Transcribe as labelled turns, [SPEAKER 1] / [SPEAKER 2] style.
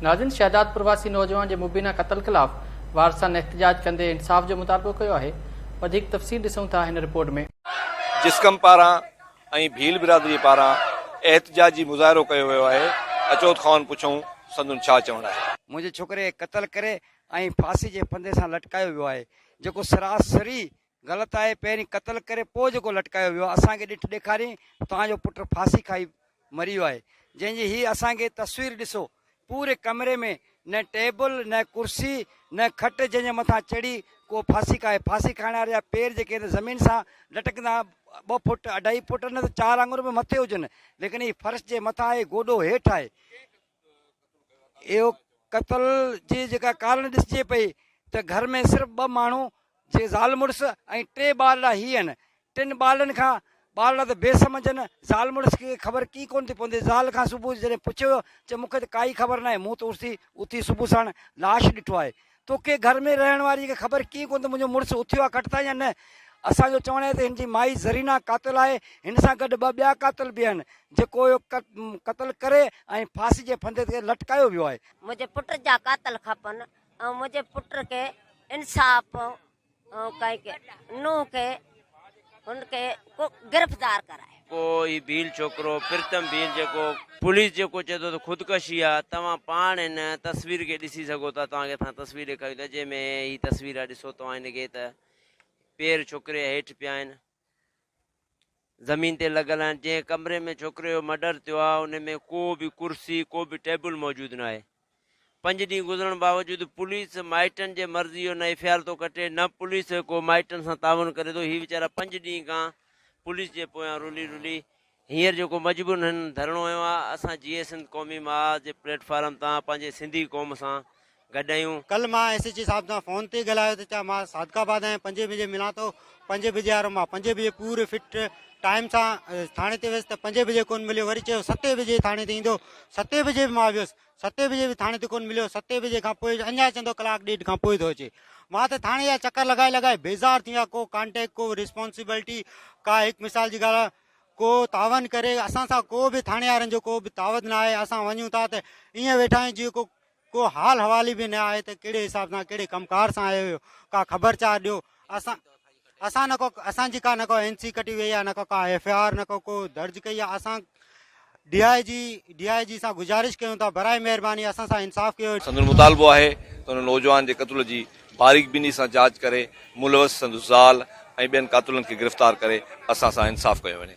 [SPEAKER 1] नाज़िन शहदाद प्रवासी नौजवान के मुबीना कत्ल खिलाफ वारसन एहतजाज कंदे इंसाफ जो मुतालबो किया है। अधिक तफसील ॾिसूं था हिन रिपोर्ट में।
[SPEAKER 2] जिस्कम पारां ऐं भील बिरादरी पारां एहतजाजी मुज़ाहिरो कयो वियो आहे। अचो ख़ान पुछूं संदुन छा चवणु आहे।
[SPEAKER 3] मुंहिंजे छोकिरे कत्ल करे ऐं फांसी जे फंदे सां लटकायो वियो आहे, जेको सरासरी ग़लति आहे। पहिरीं कत्ल करे पोइ जेको लटकायो वियो आहे, असांखे ॾिठ ॾेखारी तव्हांजो पुटु फांसी खाई मरी वियो आहे, जंहिंजी हीअ असांखे तस्वीर ॾिसो। पूरे कमरे में न टेबल न कुर्सी न खट, जंहिंजे मथां चढ़ी को फांसी खाए। फांसी खाइण वारा पेर जेके ज़मीन सां लटकंदा 2 फुट 2.5 फुट न त 4 आङुर में मथे हुजनि, लेकिन हीअ फर्श जे मथां आहे, गोॾो हेठि आहे। इहो कत्ल जी जेका कारण ॾिसिजे पई त घर में सिर्फ़ु 2 माण्हू जे ज़ाल मुड़ुस ऐं 3 ॿार ही आहिनि। 3 ॿारनि खां ॿार त बेसमझनि, ज़ाल मुड़ुस खे ख़बर की कोन थी पवंदी। ज़ाल खां सुबुह जॾहिं पुछियो चए मूंखे त काई ख़बर न आहे, मूं त उथी सुबुह साण लाश ॾिठो आहे। तोखे घर में रहण वारी खे ख़बर की कोन त मुंहिंजो मुड़ुसु उथियो आहे कटता या न। असांजो चवणु आहे त हिन जी माई ज़रीना कातिल आहे, हिन सां गॾु 2 ॿिया कातिल बि आहिनि, जेको इहो कत्ल करे ऐं फांसी जे फंदे ते लटकायो वियो आहे।
[SPEAKER 4] मुंहिंजे पुट जा कातिल खपनि ऐं मुंहिंजे पुट खे इंसाफ़ कंहिंखे नूंहं खे हुनखे गिरफ़्तार कराए।
[SPEAKER 5] कोई भील छोकरो प्रीतम भील जेको पुलिस जेको चए थो त ख़ुदकशी आहे, तव्हां पाण हिन तस्वीर खे ॾिसी सघो था। तव्हांखे तस्वीर ॾेखारियूं था जंहिंमें हीअ तस्वीर आहे, ॾिसो तव्हां हिनखे त पेर छोकिरे हेठि पिया आहिनि, ज़मीन ते लॻल आहिनि। जंहिं कमरे में छोकिरे जो मर्डर थियो आहे उन में को बि कुर्सी को बि टेबल मौजूदु न आहे। 5 ॾींहं गुज़रण बावजूदि पुलिस माइटनि जे मर्ज़ी जो न एफआईआर थो कटे, न पुलिस को माइटनि सां तावन करे थो। हीअ वीचारा 5 ॾींहं खां पुलिस जे पोयां रुली हींअर जेको मजबूर हिननि धरणो हयो आहे। असां जीअं सिंध क़ौमी महाज जे प्लेटफॉर्म तां पंहिंजे सिंधी क़ौम सां गॾु आहियूं।
[SPEAKER 6] कल मां एसएचओ साहब सां फ़ोन ते ॻाल्हायो त मां सादकाबाद आहियां, 5 बजे मिलां थो। 5 बजे वारो मां 5 बजे पूरे फिट टाइम सां थाणे ते वियुसि त 5 बजे कोन मिलियो। वरी चयो 7 बजे थाणे ते ईंदो, 7 बजे बि मां वियुसि, 7 बजे बि थाणे ते कोन मिलियो। 7 बजे खां पोइ अञा चवंदो 1 ॾेढ कलाक खां पोइ थो अचे। मां त थाणे जा चकर लॻाए बेज़ार थी विया। को कॉन्टेक्ट को रिस्पॉन्सिबिलिटी का हिकु मिसाल जी ॻाल्हि आहे, को तावन करे असां सां को बि थाणे वारनि जो को बि तावन न आहे। असां वञूं था त ईअं वेठा आहियूं जीअं को हाल हवाली बि न आहे त कहिड़े हिसाब सां कहिड़े कमकार सां आयो हुयो, का ख़बरचार ॾियो। असां न को असांजी का न को एनसी कटी वई आहे, न को का एफआईआर न को दर्ज कई आहे। असां डीआईजी सां गुज़ारिश कयूं था बराए महिरबानी असां सां इंसाफ़ कयो।
[SPEAKER 2] संदुन मुतालबो आहे त हुन नौजवान जे क़त्ल जी बारीक बिनी सां जांच करे मुलवस संदुन ज़ाल ऐं ॿियनि कातिलनि खे गिरफ़्तार करे असां सां इंसाफ़ कयो वञे।